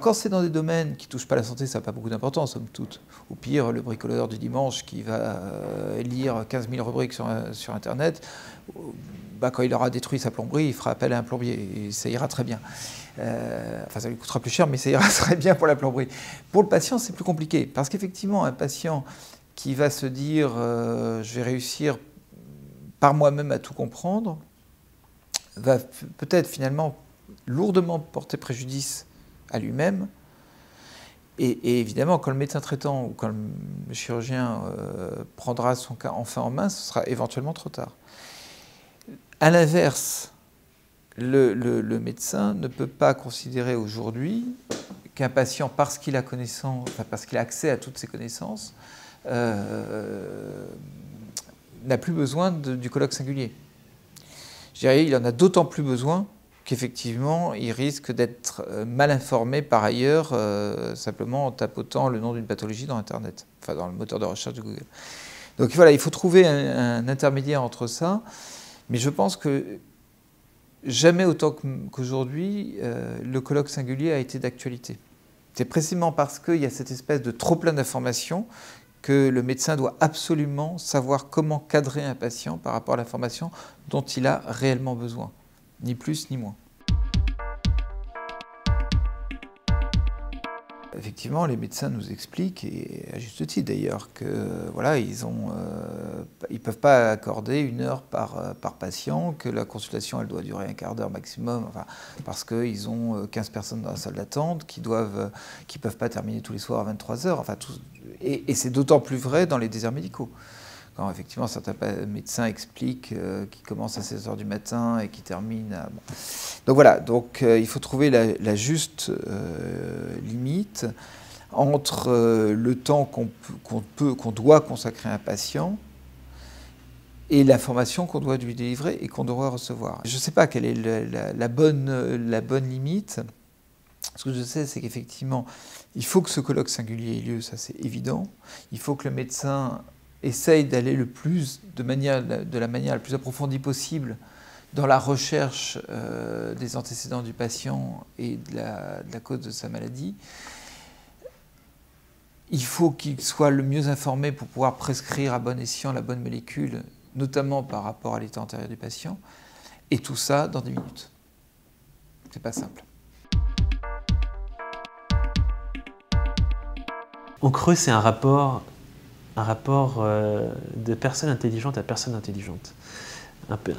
Quand c'est dans des domaines qui ne touchent pas la santé, ça n'a pas beaucoup d'importance, somme toute. Au pire, le bricoleur du dimanche qui va lire 15 000 rubriques sur Internet, bah, quand il aura détruit sa plomberie, il fera appel à un plombier et ça ira très bien. Enfin, ça lui coûtera plus cher, mais ça ira très bien pour la plomberie. Pour le patient, c'est plus compliqué, parce qu'effectivement, un patient qui va se dire je vais réussir par moi-même à tout comprendre, va peut-être finalement lourdement porter préjudice à lui-même. Et évidemment, quand le médecin traitant ou quand le chirurgien prendra son cas enfin en main, ce sera éventuellement trop tard. À l'inverse, le médecin ne peut pas considérer aujourd'hui qu'un patient, parce qu'il a connaissance, enfin, parce qu'il a accès à toutes ses connaissances, n'a plus besoin du colloque singulier. Je dirais, il en a d'autant plus besoin qu'effectivement, il risque d'être mal informé par ailleurs, simplement en tapotant le nom d'une pathologie dans Internet, enfin dans le moteur de recherche de Google. Donc voilà, il faut trouver un intermédiaire entre ça, mais je pense que jamais autant qu'aujourd'hui, le colloque singulier a été d'actualité. C'est précisément parce qu'il y a cette espèce de trop-plein d'informations que le médecin doit absolument savoir comment cadrer un patient par rapport à l'information dont il a réellement besoin. Ni plus ni moins. Effectivement, les médecins nous expliquent, et à juste titre d'ailleurs, que voilà, ils peuvent pas accorder 1 heure par patient, que la consultation elle doit durer un quart d'heure maximum, enfin, parce qu'ils ont 15 personnes dans la salle d'attente qui peuvent pas terminer tous les soirs à 23 heures. Enfin, et c'est d'autant plus vrai dans les déserts médicaux. Quand effectivement certains médecins expliquent qu'ils commencent à 16 heures du matin et qu'ils terminent à... Bon. Donc voilà, il faut trouver la juste limite entre le temps qu'on doit consacrer à un patient et l'information qu'on doit lui délivrer et qu'on doit recevoir. Je ne sais pas quelle est la bonne limite. Ce que je sais, c'est qu'effectivement, il faut que ce colloque singulier ait lieu, ça c'est évident. Il faut que le médecin essaye d'aller de la manière la plus approfondie possible dans la recherche des antécédents du patient et de la cause de sa maladie. Il faut qu'il soit le mieux informé pour pouvoir prescrire à bon escient la bonne molécule, notamment par rapport à l'état antérieur du patient, et tout ça dans 10 minutes. C'est pas simple. On creuse, c'est un rapport de personne intelligente à personne intelligente.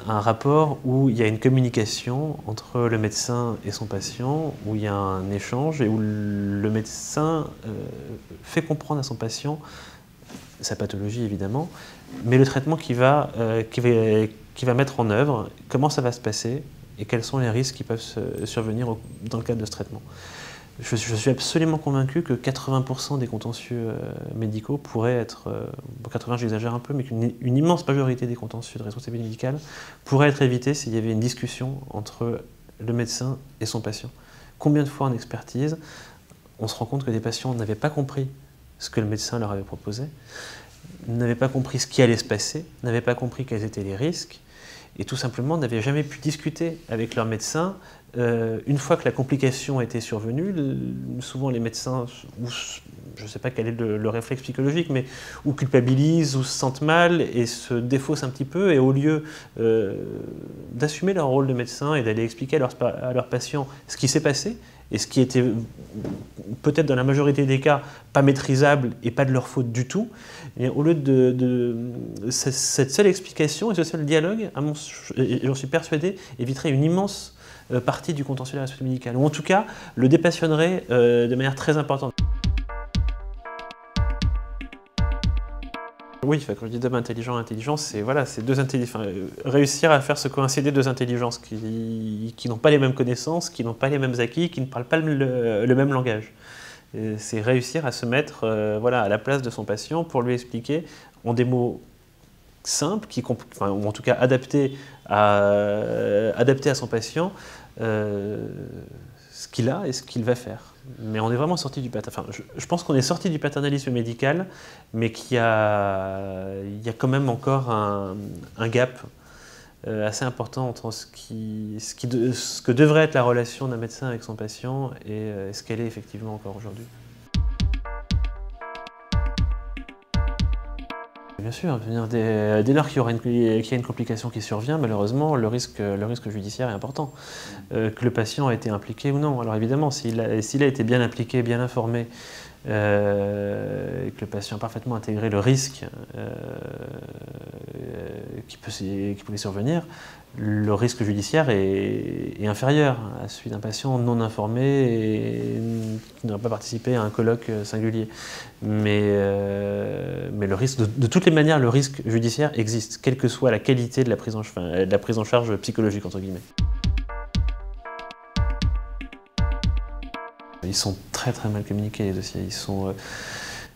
Un rapport où il y a une communication entre le médecin et son patient, où il y a un échange et où le médecin fait comprendre à son patient sa pathologie évidemment, mais le traitement qu'il va mettre en œuvre, comment ça va se passer et quels sont les risques qui peuvent survenir dans le cadre de ce traitement. Je suis absolument convaincu que 80% des contentieux médicaux pourraient être, 80 j'exagère un peu, mais qu'une immense majorité des contentieux de responsabilité médicale pourraient être évités s'il y avait une discussion entre le médecin et son patient. Combien de fois en expertise, on se rend compte que des patients n'avaient pas compris ce que le médecin leur avait proposé, n'avaient pas compris ce qui allait se passer, n'avaient pas compris quels étaient les risques, et tout simplement n'avaient jamais pu discuter avec leur médecin. Une fois que la complication était survenue, souvent les médecins, je ne sais pas quel est le réflexe psychologique, mais ou culpabilisent, ou se sentent mal et se défaussent un petit peu, et au lieu d'assumer leur rôle de médecin et d'aller expliquer à leurs patients ce qui s'est passé, et ce qui était peut-être dans la majorité des cas pas maîtrisable et pas de leur faute du tout, et au lieu cette seule explication et ce seul dialogue, j'en suis persuadé, éviterait une immense partie du contentieux de la responsabilité médicale, ou en tout cas le dépassionnerait de manière très importante. Oui, quand je dis d'homme intelligent, intelligence, c'est voilà, réussir à faire se coïncider deux intelligences qui n'ont pas les mêmes connaissances, qui n'ont pas les mêmes acquis, qui ne parlent pas le même langage. C'est réussir à se mettre voilà, à la place de son patient pour lui expliquer en des mots simples, ou en tout cas adaptés à son patient, ce qu'il a et ce qu'il va faire. Mais on est vraiment sorti du paternalisme. Je pense qu'on est sorti du paternalisme médical, mais qu'il y a quand même encore un gap assez important entre ce que devrait être la relation d'un médecin avec son patient et ce qu'elle est effectivement encore aujourd'hui. Bien sûr, dès lors qu'il y a une complication qui survient, malheureusement, le risque judiciaire est important. Que le patient a été impliqué ou non. Alors évidemment, s'il a été bien impliqué, bien informé, et que le patient a parfaitement intégré le risque qui pouvait survenir, le risque judiciaire est inférieur à celui d'un patient non informé et qui n'aurait pas participé à un colloque singulier. Mais le risque, de toutes les manières, le risque judiciaire existe, quelle que soit la qualité de la prise en charge psychologique, entre guillemets. Ils sont très très mal communiqués, les dossiers.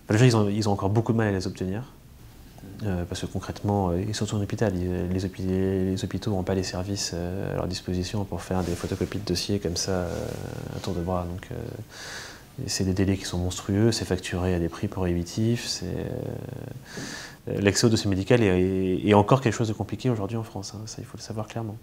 Déjà, ils ont encore beaucoup de mal à les obtenir. Parce que concrètement, et surtout en hôpital, les hôpitaux n'ont pas les services à leur disposition pour faire des photocopies de dossiers comme ça à tour de bras. Donc, c'est des délais qui sont monstrueux, c'est facturé à des prix prohibitifs. L'accès au dossier médical est encore quelque chose de compliqué aujourd'hui en France, hein, ça il faut le savoir clairement.